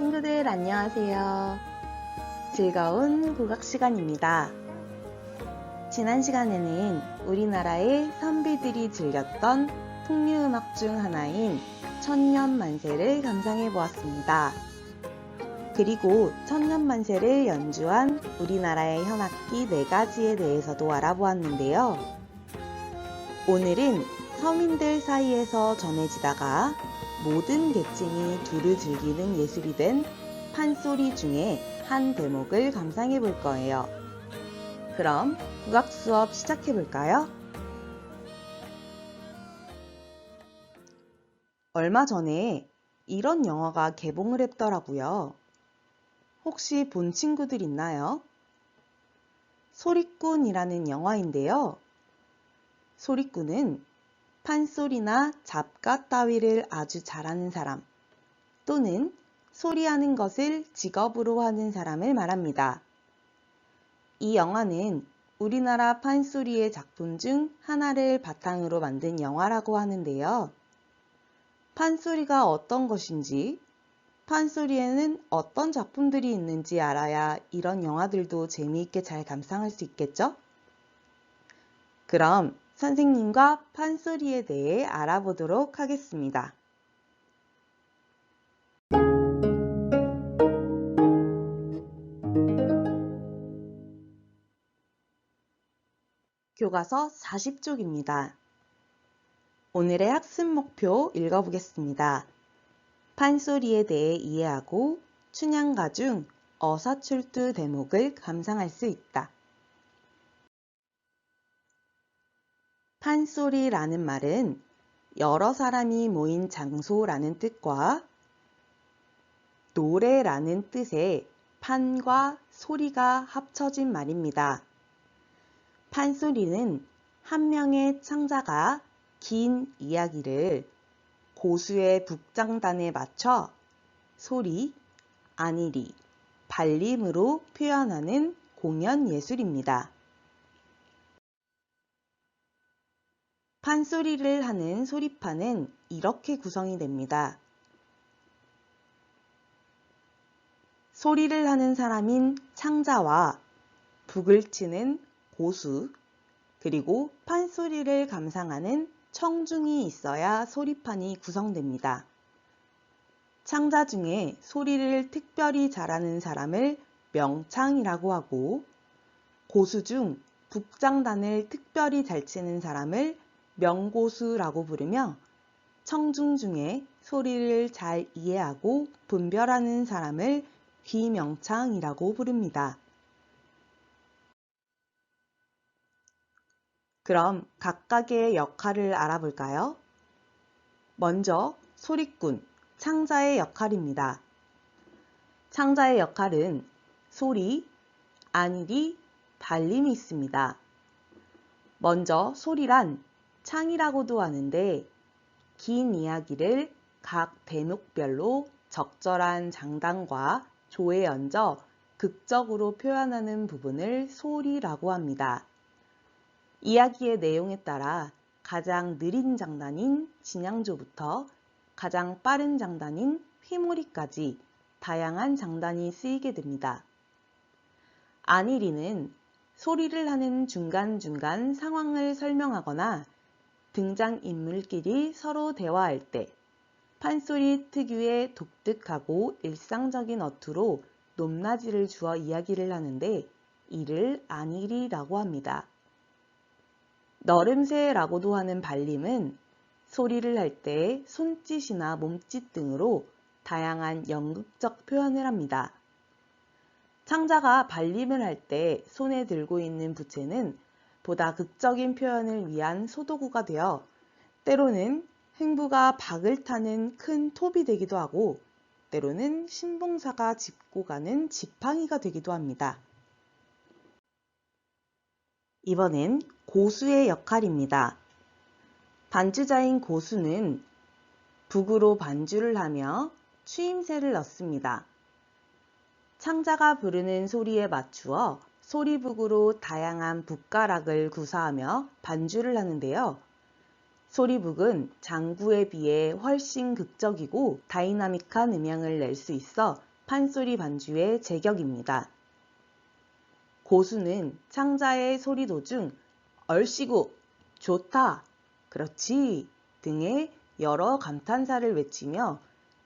친구들 안녕하세요. 즐거운 국악 시간입니다. 지난 시간에는 우리나라의 선비들이 즐겼던 풍류음악 중 하나인 천년만세를 감상해 보았습니다. 그리고 천년만세를 연주한 우리나라의 현악기 4가지에 대해서도 알아보았는데요. 오늘은 서민들 사이에서 전해지다가 모든 계층이 두루 즐기는 예술이 된 판소리 중에 한 대목을 감상해 볼 거예요. 그럼 국악 수업 시작해 볼까요? 얼마 전에 이런 영화가 개봉을 했더라고요. 혹시 본 친구들 있나요? 소리꾼이라는 영화인데요. 소리꾼은 판소리나 잡가 따위를 아주 잘하는 사람 또는 소리하는 것을 직업으로 하는 사람을 말합니다. 이 영화는 우리나라 판소리의 작품 중 하나를 바탕으로 만든 영화라고 하는데요. 판소리가 어떤 것인지, 판소리에는 어떤 작품들이 있는지 알아야 이런 영화들도 재미있게 잘 감상할 수 있겠죠? 그럼 선생님과 판소리에 대해 알아보도록 하겠습니다. 교과서 40쪽입니다. 오늘의 학습 목표 읽어보겠습니다. 판소리에 대해 이해하고 춘향가 중 어사출두 대목을 감상할 수 있다. 판소리라는 말은 여러 사람이 모인 장소라는 뜻과 노래라는 뜻의 판과 소리가 합쳐진 말입니다. 판소리는 한 명의 창자가 긴 이야기를 고수의 북장단에 맞춰 소리, 안일이, 발림으로 표현하는 공연 예술입니다. 판소리를 하는 소리판은 이렇게 구성이 됩니다. 소리를 하는 사람인 창자와 북을 치는 고수, 그리고 판소리를 감상하는 청중이 있어야 소리판이 구성됩니다. 창자 중에 소리를 특별히 잘하는 사람을 명창이라고 하고, 고수 중 북장단을 특별히 잘 치는 사람을 명고수라고 부르며, 청중 중에 소리를 잘 이해하고 분별하는 사람을 귀명창이라고 부릅니다. 그럼 각각의 역할을 알아볼까요? 먼저 소리꾼, 창자의 역할입니다. 창자의 역할은 소리, 안일이, 발림이 있습니다. 먼저 소리란 창이라고도 하는데 긴 이야기를 각 대목별로 적절한 장단과 조에 얹어 극적으로 표현하는 부분을 소리라고 합니다. 이야기의 내용에 따라 가장 느린 장단인 진양조부터 가장 빠른 장단인 휘몰이까지 다양한 장단이 쓰이게 됩니다. 안일이는 소리를 하는 중간중간 상황을 설명하거나 등장인물끼리 서로 대화할 때 판소리 특유의 독특하고 일상적인 어투로 높낮이를 주어 이야기를 하는데 이를 안일이라고 합니다. 너름새라고도 하는 발림은 소리를 할 때 손짓이나 몸짓 등으로 다양한 연극적 표현을 합니다. 창자가 발림을 할 때 손에 들고 있는 부채는 보다 극적인 표현을 위한 소도구가 되어 때로는 흥부가 박을 타는 큰 톱이 되기도 하고 때로는 신봉사가 짚고 가는 지팡이가 되기도 합니다. 이번엔 고수의 역할입니다. 반주자인 고수는 북으로 반주를 하며 추임새를 넣습니다. 창자가 부르는 소리에 맞추어 소리북으로 다양한 북가락을 구사하며 반주를 하는데요. 소리북은 장구에 비해 훨씬 극적이고 다이나믹한 음향을 낼 수 있어 판소리 반주의 제격입니다. 고수는 창자의 소리 도중 얼씨구, 좋다, 그렇지 등의 여러 감탄사를 외치며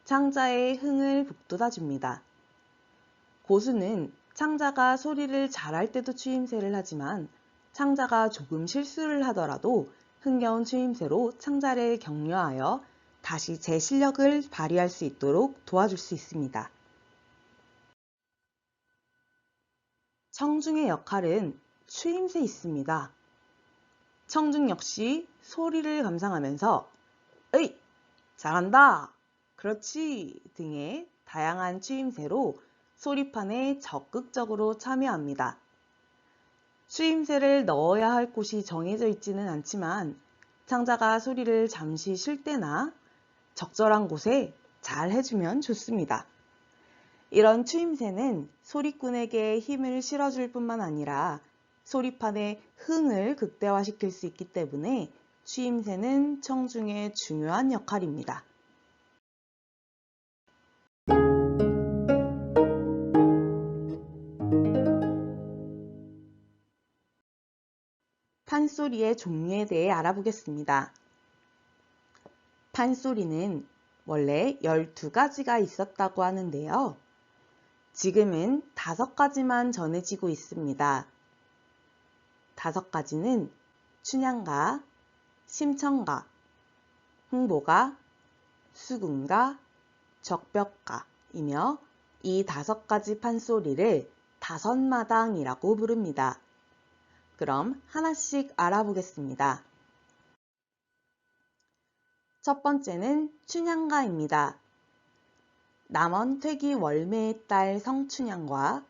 창자의 흥을 북돋아줍니다. 고수는 창자가 소리를 잘할 때도 추임새를 하지만 창자가 조금 실수를 하더라도 흥겨운 추임새로 창자를 격려하여 다시 제 실력을 발휘할 수 있도록 도와줄 수 있습니다. 청중의 역할은 추임새에 있습니다. 청중 역시 소리를 감상하면서 으이! 잘한다! 그렇지! 등의 다양한 추임새로 소리판에 적극적으로 참여합니다. 추임새를 넣어야 할 곳이 정해져 있지는 않지만 창자가 소리를 잠시 쉴 때나 적절한 곳에 잘 해주면 좋습니다. 이런 추임새는 소리꾼에게 힘을 실어줄 뿐만 아니라 소리판의 흥을 극대화시킬 수 있기 때문에 추임새는 청중의 중요한 역할입니다. 판소리의 종류에 대해 알아보겠습니다. 판소리는 원래 12가지가 있었다고 하는데요. 지금은 5가지만 전해지고 있습니다. 5가지는 춘향가, 심청가, 흥보가, 수군가, 적벽가이며 이 5가지 판소리를 다섯마당이라고 부릅니다. 그럼 하나씩 알아보겠습니다. 첫 번째는 춘향가입니다. 남원 퇴기 월매의 딸 성춘향과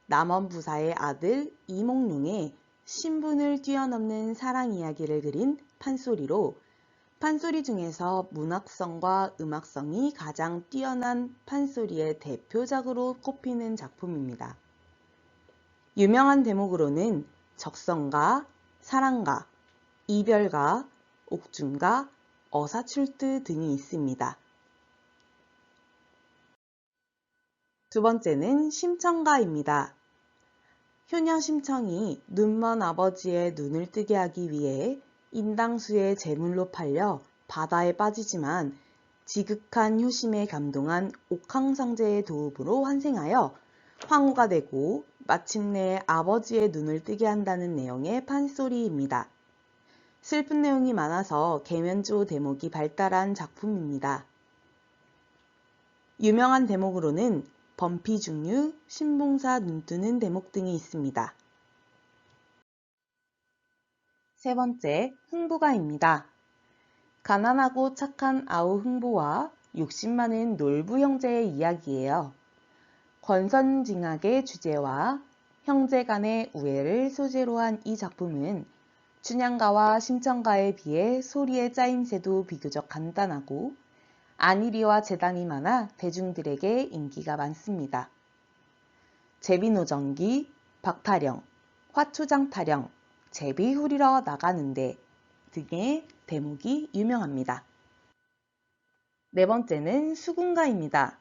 남원 부사의 아들 이몽룡의 신분을 뛰어넘는 사랑 이야기를 그린 판소리로 판소리 중에서 문학성과 음악성이 가장 뛰어난 판소리의 대표작으로 꼽히는 작품입니다. 유명한 대목으로는 적성가, 사랑가, 이별가, 옥중가, 어사출두 등이 있습니다. 두 번째는 심청가입니다. 효녀 심청이 눈먼 아버지의 눈을 뜨게 하기 위해 인당수의 제물로 팔려 바다에 빠지지만 지극한 효심에 감동한 옥황상제의 도움으로 환생하여 황후가 되고 마침내 아버지의 눈을 뜨게 한다는 내용의 판소리입니다. 슬픈 내용이 많아서 계면조 대목이 발달한 작품입니다. 유명한 대목으로는 범피중류, 신봉사 눈뜨는 대목 등이 있습니다. 세 번째, 흥부가입니다. 가난하고 착한 아우 흥부와 욕심 많은 놀부 형제의 이야기예요. 권선징악의 주제와 형제 간의 우애를 소재로 한 이 작품은 춘향가와 심청가에 비해 소리의 짜임새도 비교적 간단하고 안일이와 재단이 많아 대중들에게 인기가 많습니다. 제비노정기, 박타령, 화초장 타령, 제비 후리러 나가는데 등의 대목이 유명합니다. 네 번째는 수군가입니다.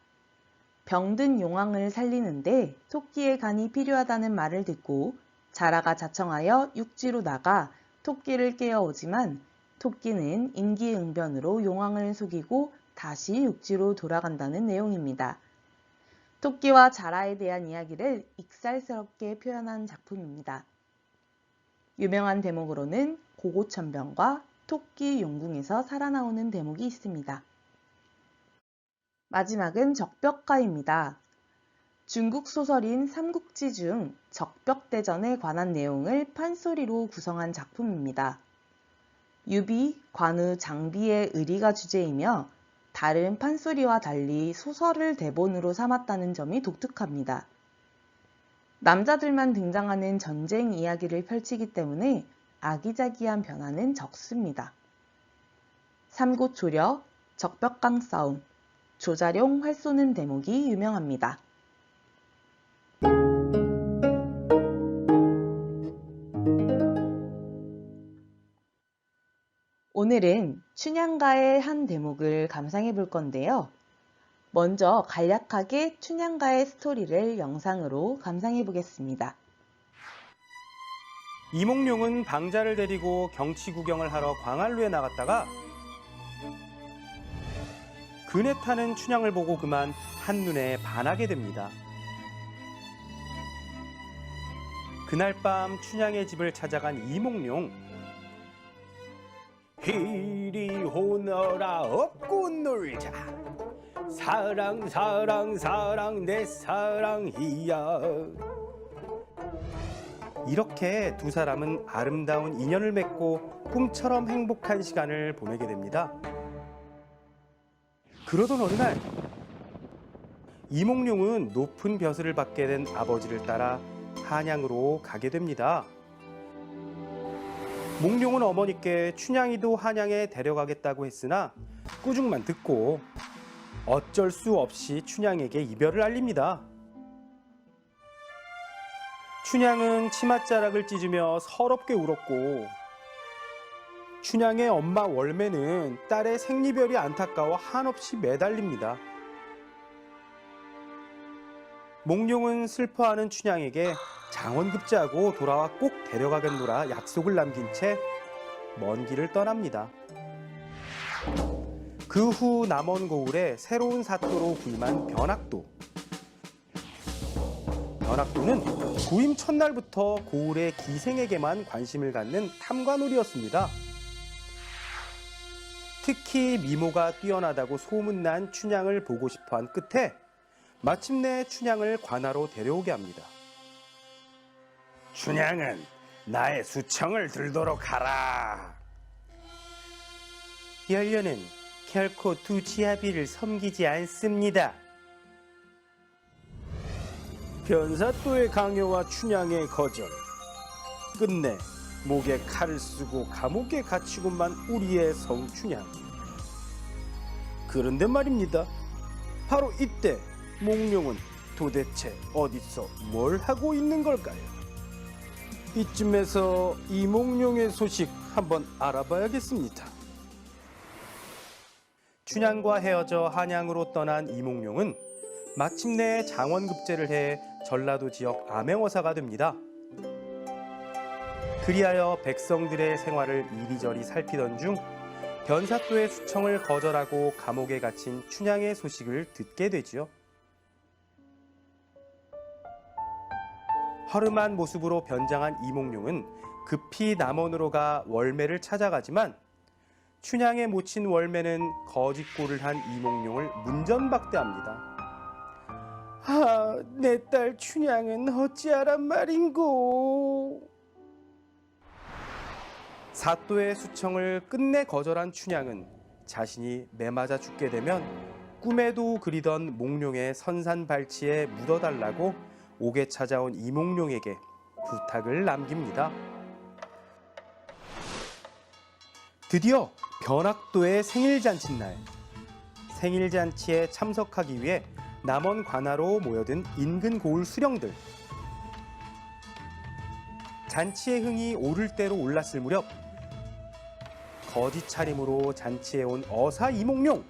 병든 용왕을 살리는데 토끼의 간이 필요하다는 말을 듣고 자라가 자청하여 육지로 나가 토끼를 깨어오지만 토끼는 임기응변으로 용왕을 속이고 다시 육지로 돌아간다는 내용입니다. 토끼와 자라에 대한 이야기를 익살스럽게 표현한 작품입니다. 유명한 대목으로는 고고천병과 토끼 용궁에서 살아나오는 대목이 있습니다. 마지막은 적벽가입니다. 중국 소설인 삼국지 중 적벽대전에 관한 내용을 판소리로 구성한 작품입니다. 유비, 관우, 장비의 의리가 주제이며 다른 판소리와 달리 소설을 대본으로 삼았다는 점이 독특합니다. 남자들만 등장하는 전쟁 이야기를 펼치기 때문에 아기자기한 변화는 적습니다. 삼고초려, 적벽강 싸움, 조자룡 활 쏘는 대목이 유명합니다. 오늘은 춘향가의 한 대목을 감상해 볼 건데요. 먼저 간략하게 춘향과의 스토리를 영상으로 감상해 보겠습니다. 이몽룡은 방자를 데리고 경치 구경을 하러 광안루에 나갔다가 그네 타는 춘향을 보고 그만 한눈에 반하게 됩니다. 그날 밤 춘향의 집을 찾아간 이몽룡. 이리 오너라 업고 놀자. 사랑 사랑 사랑 내 사랑이야. 이렇게 두 사람은 아름다운 인연을 맺고 꿈처럼 행복한 시간을 보내게 됩니다. 그러던 어느 날 이몽룡은 높은 벼슬을 받게 된 아버지를 따라 한양으로 가게 됩니다. 몽룡은 어머니께 춘향이도 한양에 데려가겠다고 했으나 꾸중만 듣고 어쩔 수 없이 춘향에게 이별을 알립니다. 춘향은 치맛자락을 찢으며 서럽게 울었고 춘향의 엄마 월매는 딸의 생리별이 안타까워 한없이 매달립니다. 몽룡은 슬퍼하는 춘향에게 장원급제하고 돌아와 꼭 데려가겠노라 약속을 남긴 채 먼 길을 떠납니다. 그 후 남원 고을에 새로운 사또로 부임한 변학도. 변학도는 부임 첫날부터 고을의 기생에게만 관심을 갖는 탐관오리였습니다. 특히 미모가 뛰어나다고 소문난 춘향을 보고 싶어한 끝에 마침내 춘향을 관하로 데려오게 합니다. 춘향은 나의 수청을 들도록 하라. 연료는 결코 두 지아비를 섬기지 않습니다. 변사또의 강요와 춘향의 거절. 끝내 목에 칼을 쓰고 감옥에 갇히고만 우리의 성춘향. 그런데 말입니다. 바로 이때 몽룡은 도대체 어디서 뭘 하고 있는 걸까요? 이쯤에서 이몽룡의 소식 한번 알아봐야겠습니다. 춘향과 헤어져 한양으로 떠난 이몽룡은 마침내 장원급제를 해 전라도 지역 암행어사가 됩니다. 그리하여 백성들의 생활을 이리저리 살피던 중 변사또의 수청을 거절하고 감옥에 갇힌 춘향의 소식을 듣게 되지요. 허름한 모습으로 변장한 이몽룡은 급히 남원으로 가 월매를 찾아가지만 춘향의 모친 월매는 거짓골을 한 이몽룡을 문전박대합니다. 아, 내 딸 춘향은 어찌하란 말인고. 사또의 수청을 끝내 거절한 춘향은 자신이 매맞아 죽게 되면 꿈에도 그리던 몽룡의 선산발치에 묻어달라고 옥에 찾아온 이몽룡에게 부탁을 남깁니다. 드디어 변학도의 생일잔칫날. 생일잔치에 참석하기 위해 남원 관하로 모여든 인근 고을 수령들. 잔치의 흥이 오를 대로 올랐을 무렵 거짓 차림으로 잔치에 온 어사 이몽룡.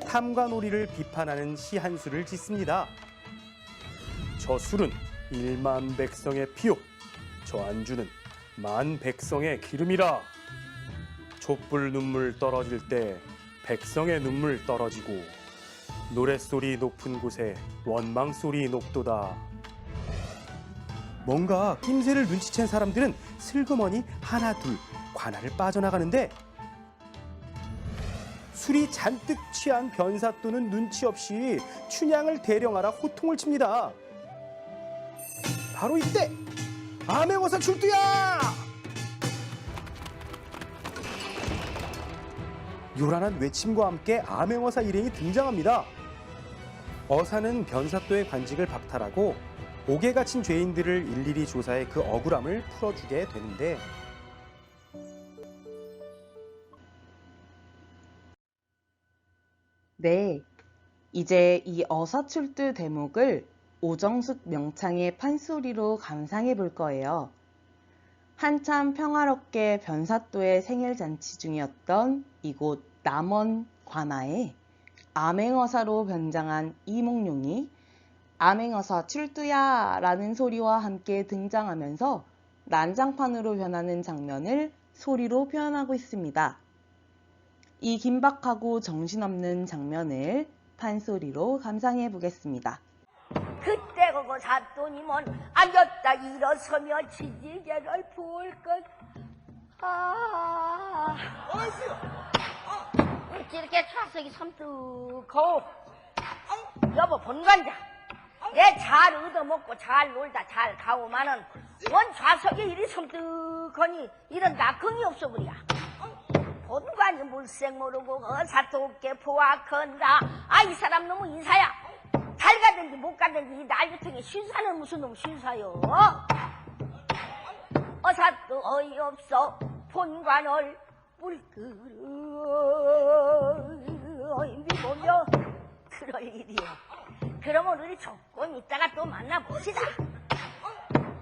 탐관오리를 비판하는 시 한 수를 짓습니다. 저 술은 1만 백성의 피요, 저 안주는 1만 백성의 기름이라. 촛불 눈물 떨어질 때 백성의 눈물 떨어지고 노랫소리 높은 곳에 원망소리 높도다. 뭔가 낌새를 눈치챈 사람들은 슬그머니 하나 둘 관아를 빠져나가는데 술이 잔뜩 취한 변사또는 눈치 없이 춘향을 대령하라 호통을 칩니다. 바로 이때 암행어사 출두야! 요란한 외침과 함께 암행어사 일행이 등장합니다. 어사는 변사또의 관직을 박탈하고 옥에 갇힌 죄인들을 일일이 조사해 그 억울함을 풀어주게 되는데 네, 이제 이 어사출두 대목을 오정숙 명창의 판소리로 감상해 볼 거예요. 한참 평화롭게 변사또의 생일잔치 중이었던 이곳 남원 관아에 암행어사로 변장한 이몽룡이 암행어사 출두야 라는 소리와 함께 등장하면서 난장판으로 변하는 장면을 소리로 표현하고 있습니다. 이 긴박하고 정신없는 장면을 판소리로 감상해 보겠습니다. 그때 그거 샀더니만 앉았다 일어서며 지지개를 볼것. 이렇게 좌석이 섬뜩하고 여보 본관장 내 잘 얻어먹고 잘 놀다 잘 가오마는 원 좌석에 이리 섬뜩하니 이런 낙흥이 없어 그랴. 본관이 물색 모르고 어사토게 포악한다. 아 이 사람 너무 인사야. 잘 가든지 못 가든지 이 날개통에 신사는 무슨 놈 신사요. 어사도 어이없어 본관을 미보며 그럴 일이야. 그러면 우리 조금 이따가 또 만나봅시다.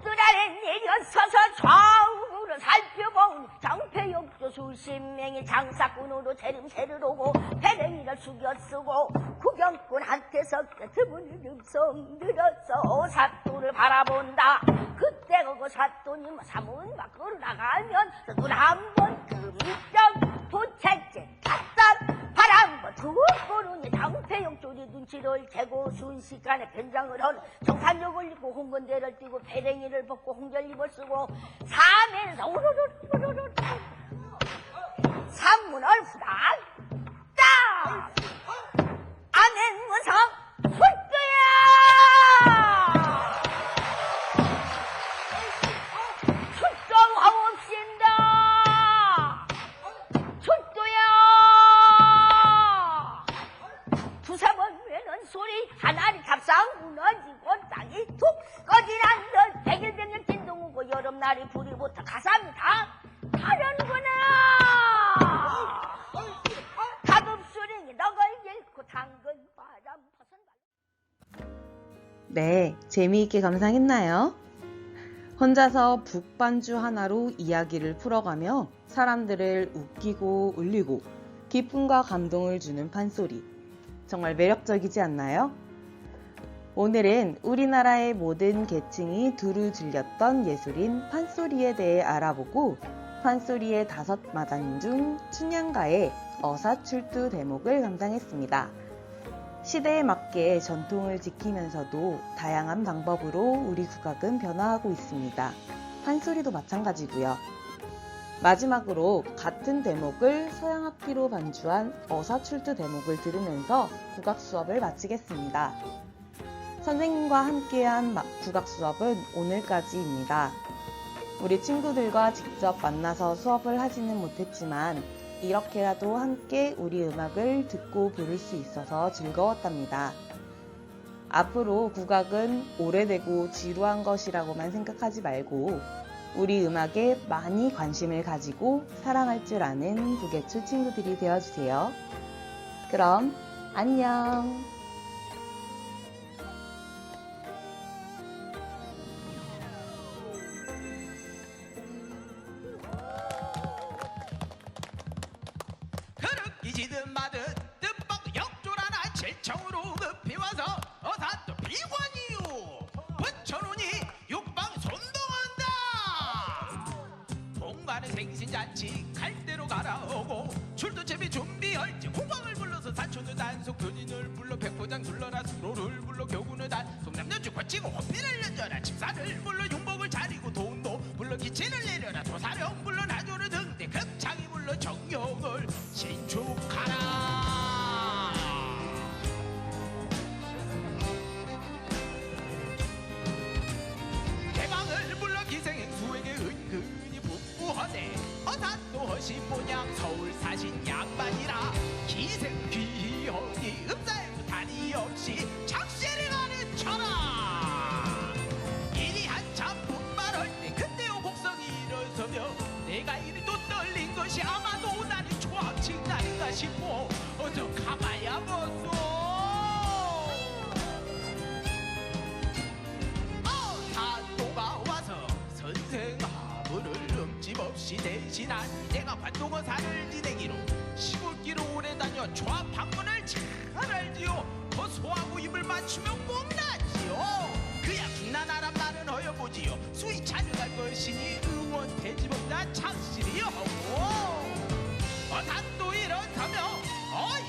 뜰 아래 내려서서 좌우로 살펴본 장패역조 수십 명의 장사꾼으로 재림새를 오고 배랭이를 숙여 쓰고 구경꾼한테서 드문 음성 들어서 오삿돈을 바라본다. 그때 그거 삿돈이 사문 밖으로 나가면 눈 한번 금이쩍 도책제 탔단 바람과 두고는 장패역조리 눈치를 채고 순식간에 변장을 한 정산력을 입고 홍건대를 띄고 배랭이를 벗고 홍절립을 쓰고 사면에서 우르르르르르 산문을 후닥 딱 안행무성 훌뜨야 출동하옵신다 출두야 두세 번 외는 소리 하나리 탑상 무너지고 땅이 툭 꺼지란 듯 백일백일 진동오고 여름날이 불이 붙어 가슴이 다 타려는구나. 가급수링이 너걸 잃고 당근 바람 벗은 네, 재미있게 감상했나요? 혼자서 북반주 하나로 이야기를 풀어가며 사람들을 웃기고 울리고 기쁨과 감동을 주는 판소리. 정말 매력적이지 않나요? 오늘은 우리나라의 모든 계층이 두루 즐겼던 예술인 판소리에 대해 알아보고 판소리의 5마당 중 춘향가의 어사출두 대목을 감상했습니다. 시대에 맞게 전통을 지키면서도 다양한 방법으로 우리 국악은 변화하고 있습니다. 판소리도 마찬가지고요. 마지막으로 같은 대목을 서양악기로 반주한 어사출두 대목을 들으면서 국악 수업을 마치겠습니다. 선생님과 함께한 국악 수업은 오늘까지입니다. 우리 친구들과 직접 만나서 수업을 하지는 못했지만 이렇게라도 함께 우리 음악을 듣고 부를 수 있어서 즐거웠답니다. 앞으로 국악은 오래되고 지루한 것이라고만 생각하지 말고 우리 음악에 많이 관심을 가지고 사랑할 줄 아는 북예출 친구들이 되어주세요. 그럼 안녕! 이지든 마든 뜻밖 역조라나 칠청으로 급히 와서 어사또 비관이요 부처노니 육방 손동한다. 본관의 생신잔치 갈대로 갈아오고 출두채비 준비할지 국왕을 불러서 사촌의 단속 근인을 불러 백포장 둘러라 수로를 불러 교군의 단 송남녀주 거치고 호피를 연져라 집사를 불러 흉복을 차리고 돈도 불러 기친을 내려라 도사령 불러 나조를 등대 극창이 불러 정령을 신축하라. 대방을 불러 기생행수에게 은근히 북부하되 어사또 허신모양 서울 사신 양반이라 기생 귀하니 읍사에도 다리 없이 착시를 가는 천하. 일이 한참 분발할 때 그때요 곡성이 일어서며 내가 이리 또 떨린 것이 아마도 나는 초합칭 날인가 싶어 어서 가봐야겠소. 사또가 와서 선생 하부를 흠집 없이 대신한 내가 관동어사를 지내기로 시골길을 오래 다녀 조합 방문을 잘 알지요. 소하고 입을 맞추면 꼭 낫지요. 그야 김나나란 말은 어여보지요. 수위 찾아갈 것이니 의원 대지보다 착실히요. 단도 이렇다며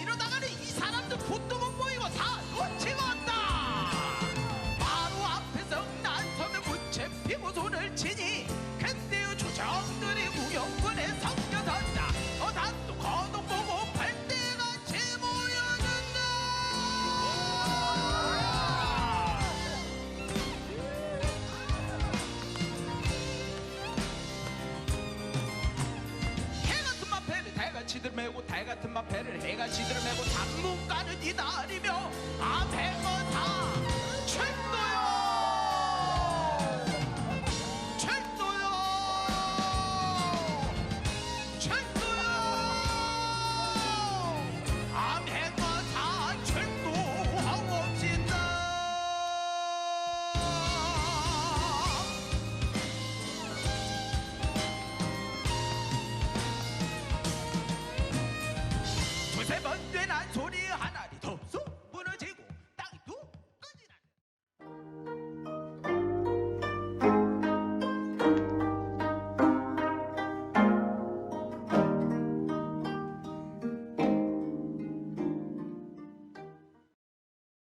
이러다가는 이 사람도 붙도 못 보이고 다 놓치겠다. 바로 앞에서 난서면 무채 피고 손을 치니 근데요 조정들이 구경꾼에 섞여선다. 단도 거동 보고 발대같이 모여든다. 해같은 마패를 달같이들 메고 달같은 마패를 해같이들 메고 단문가를 기다리며 암행어사